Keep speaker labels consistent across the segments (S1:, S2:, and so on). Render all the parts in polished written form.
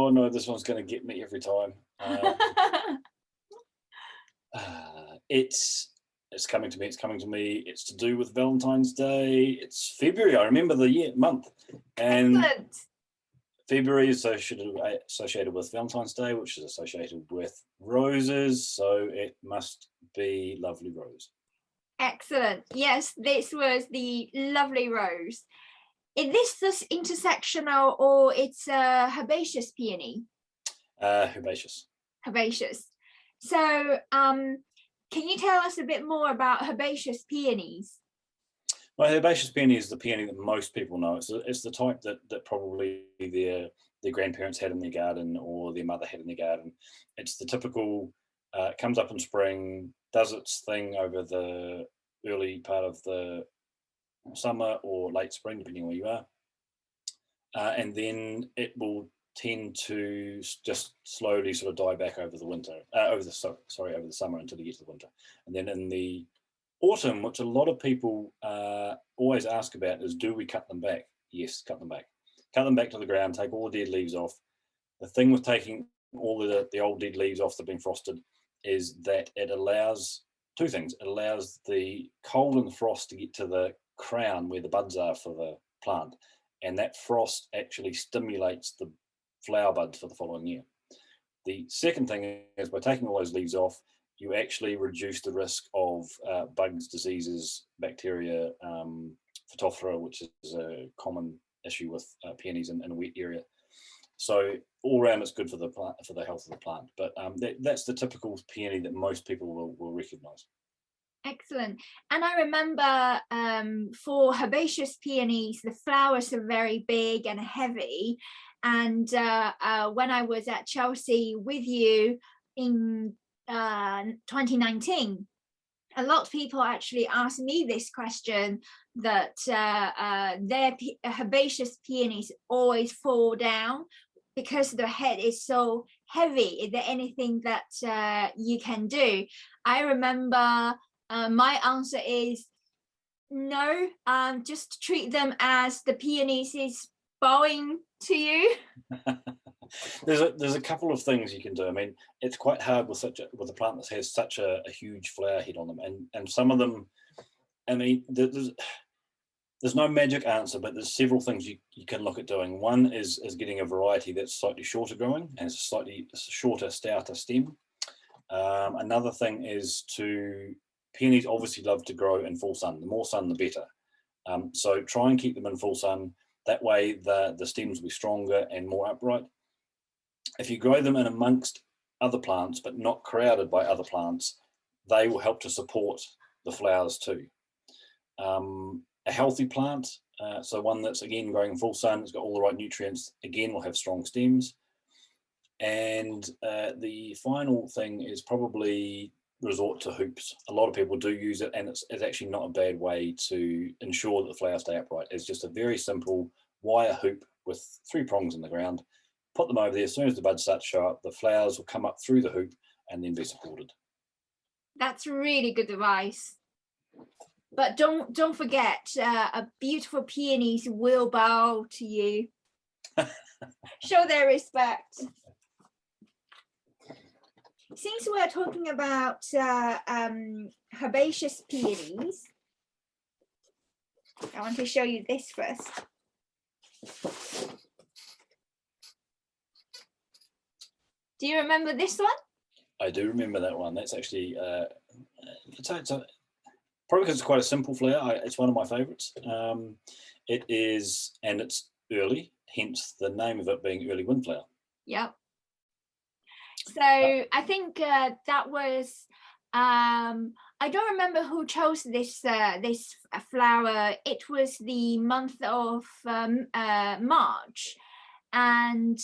S1: Oh no, this one's going to get me every time. It's coming to me. It's coming to me. It's to do with Valentine's Day. It's February. I remember the month. And
S2: Excellent.
S1: February is associated with Valentine's Day, which is associated with roses. So it must be Lovely Rose.
S2: Excellent. Yes, this was the Lovely Rose. Is this intersectional or it's a herbaceous peony?
S1: Herbaceous.
S2: Herbaceous. So can you tell us a bit more about herbaceous peonies?
S1: Well, herbaceous peony is the peony that most people know. It's the type that probably their grandparents had in their garden or their mother had in their garden. It's the typical, comes up in spring, does its thing over the early part of the summer or late spring, depending on where you are. And then it will tend to just slowly sort of die back over the winter, over the summer until you get to the winter. And then in the autumn, which a lot of people always ask about, is do we cut them back? Yes, cut them back. Cut them back to the ground, take all the dead leaves off. The thing with taking all the old dead leaves off that have been frosted is that it allows two things. It allows the cold and the frost to get to the crown where the buds are for the plant. And that frost actually stimulates the flower buds for the following year. The second thing is by taking all those leaves off, you actually reduce the risk of bugs, diseases, bacteria, Phytophthora, which is a common issue with peonies in a wet area. So all around, it's good for the plant, for the health of the plant. But that's the typical peony that most people will recognise.
S2: Excellent. And I remember for herbaceous peonies, the flowers are very big and heavy. And when I was at Chelsea with you in 2019, a lot of people actually asked me this question, that their herbaceous peonies always fall down because the head is so heavy. Is there anything that you can do? I remember my answer is no, just treat them as the peonies is bowing to you.
S1: There's a couple of things you can do. I mean, it's quite hard with a plant that has such a huge flower head on them, and some of them, I mean, there's no magic answer, but there's several things you can look at doing. One is getting a variety that's slightly shorter growing and has a slightly shorter, stouter stem. Another thing is peonies obviously love to grow in full sun. The more sun, the better. So try and keep them in full sun. That way the stems will be stronger and more upright. If you grow them in amongst other plants, but not crowded by other plants, they will help to support the flowers too. A healthy plant, so one that's again growing in full sun, it's got all the right nutrients, again will have strong stems. And the final thing is probably resort to hoops. A lot of people do use it, and it's actually not a bad way to ensure that the flowers stay upright. It's just a very simple wire hoop with 3 prongs in the ground. Put them over there. As soon as the buds start to show up, the flowers will come up through the hoop and then be supported. That's
S2: really good advice. But don't forget, a beautiful peonies will bow to you. Show their respect. Since we're talking about herbaceous peonies, I want to show you this first. Do you remember this one?
S1: I do remember that one. That's actually, it's probably because it's quite a simple flower. It's one of my favourites. It is, and it's early, hence the name of it being early windflower.
S2: Yep. So I think that was, I don't remember who chose this flower. It was the month of March, and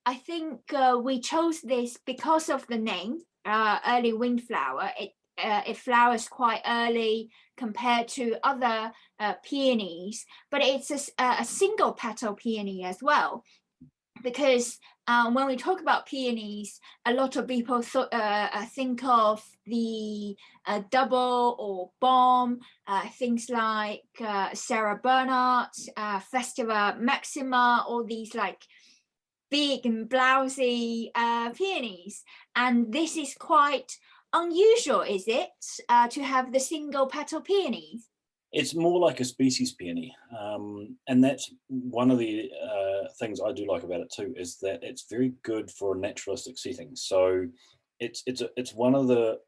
S2: I think we chose this because of the name, early windflower. It flowers quite early compared to other peonies, but it's a single petal peony as well. Because when we talk about peonies, a lot of people think of the double or bomb, things like Sarah Bernhardt, Festiva Maxima, all these like big and blousy peonies, and this is quite unusual, is it, to have the single petal peonies?
S1: It's more like a species peony, and that's one of the things I do like about it too, is that it's very good for naturalistic settings. So it's one of the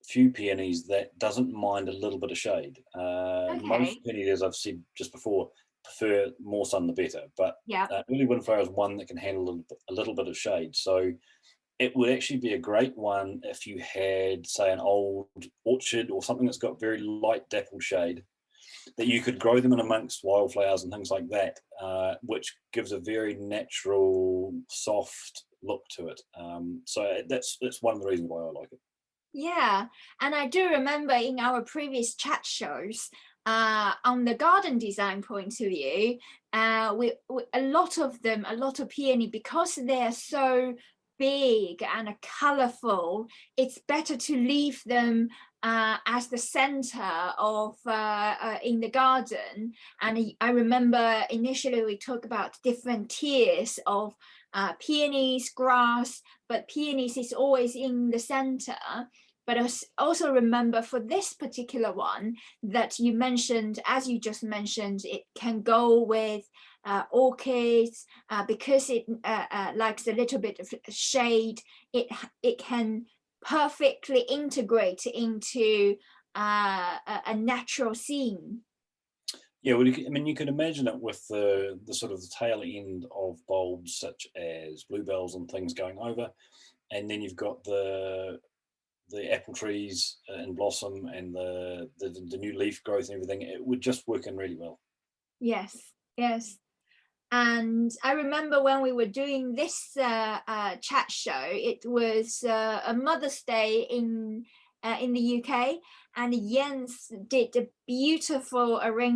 S1: few peonies that doesn't mind a little bit of shade.
S2: Okay.
S1: Most peonies, as I've said just before, prefer more sun the better, but
S2: Yeah.
S1: early windflower is one that can handle a little bit of shade. So it would actually be a great one if you had, say, an old orchard or something that's got very light dappled shade, that you could grow them in amongst wildflowers and things like that, which gives a very natural, soft look to it. So that's one of the reasons why I like it.
S2: Yeah, and I do remember in our previous chat shows, on the garden design point of view, we a lot of them, a lot of peony, because they're so big and colorful, it's better to leave them as the center of in the garden. And I remember initially we talked about different tiers of peonies, grass, but peonies is always in the center. But I also remember for this particular one that you mentioned, as you just mentioned, it can go with orchids because it likes a little bit of shade. It can perfectly integrate into a natural scene.
S1: Yeah, well, I mean, you could imagine it with the sort of the tail end of bulbs such as bluebells and things going over, and then you've got the apple trees in blossom and the new leaf growth and everything. It would just work in really well.
S2: Yes, yes. And I remember when we were doing this chat show, it was a Mother's Day in the UK, and Jens did a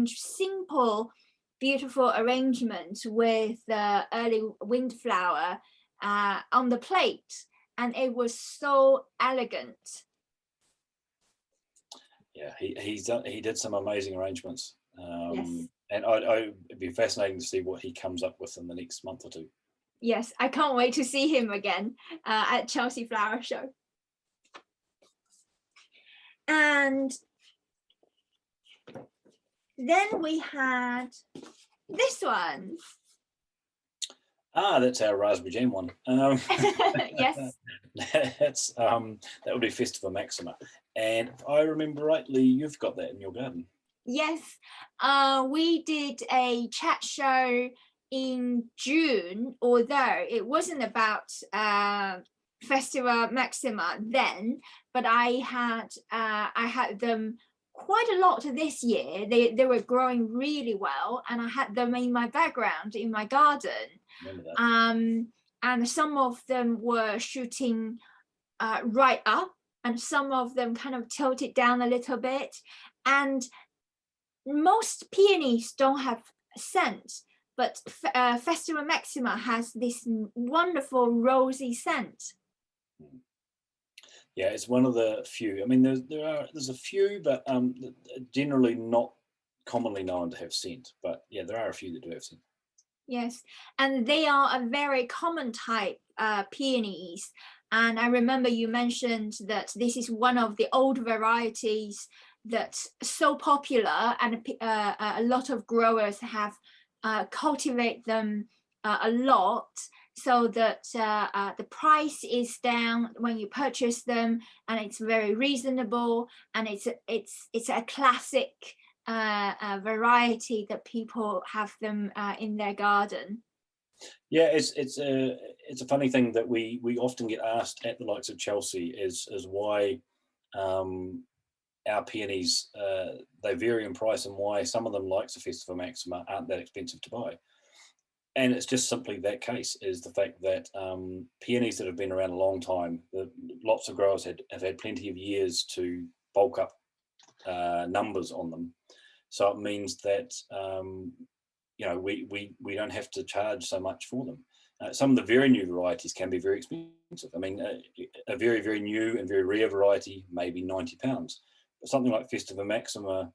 S2: simple, beautiful arrangement with early windflower on the plate, and it was so elegant.
S1: Yeah, he did some amazing arrangements.
S2: Yes.
S1: And it'd be fascinating to see what he comes up with in the next month or two.
S2: Yes, I can't wait to see him again at Chelsea Flower Show. And then we had this one.
S1: That's our raspberry jam one.
S2: Yes.
S1: That would be Festiva Maxima, and if I remember rightly, you've got that in your garden.
S2: Yes, we did a chat show in June, although it wasn't about Festiva Maxima then, but I had them quite a lot this year. They were growing really well, and I had them in my background in my garden. And some of them were shooting right up, and some of them kind of tilted down a little bit. And most peonies don't have scent, but Festiva Maxima has this wonderful rosy scent.
S1: Yeah, it's one of the few. I mean, there's a few, but generally not commonly known to have scent. But yeah, there are a few that do have scent.
S2: Yes, and they are a very common type peonies. And I remember you mentioned that this is one of the old varieties that's so popular, and a lot of growers have cultivate them a lot, so that the price is down when you purchase them, and it's very reasonable, and it's a classic variety that people have them in their garden.
S1: Yeah, it's a funny thing that we often get asked at the likes of Chelsea is why our peonies they vary in price, and why some of them, like the Festiva Maxima, aren't that expensive to buy. And it's just simply that case, is the fact that peonies that have been around a long time, lots of growers have had plenty of years to bulk up numbers on them. So it means that we don't have to charge so much for them. Some of the very new varieties can be very expensive. I mean, a very, very new and very rare variety may be £90. But something like Festiva Maxima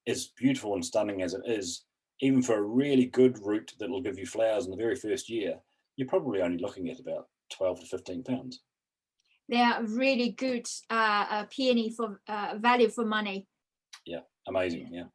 S1: is beautiful and stunning as it is. Even for a really good root that will give you flowers in the very first year, you're probably only looking at about 12 to 15 pounds.
S2: They are really good peony for value for money.
S1: Yeah, amazing. Yeah.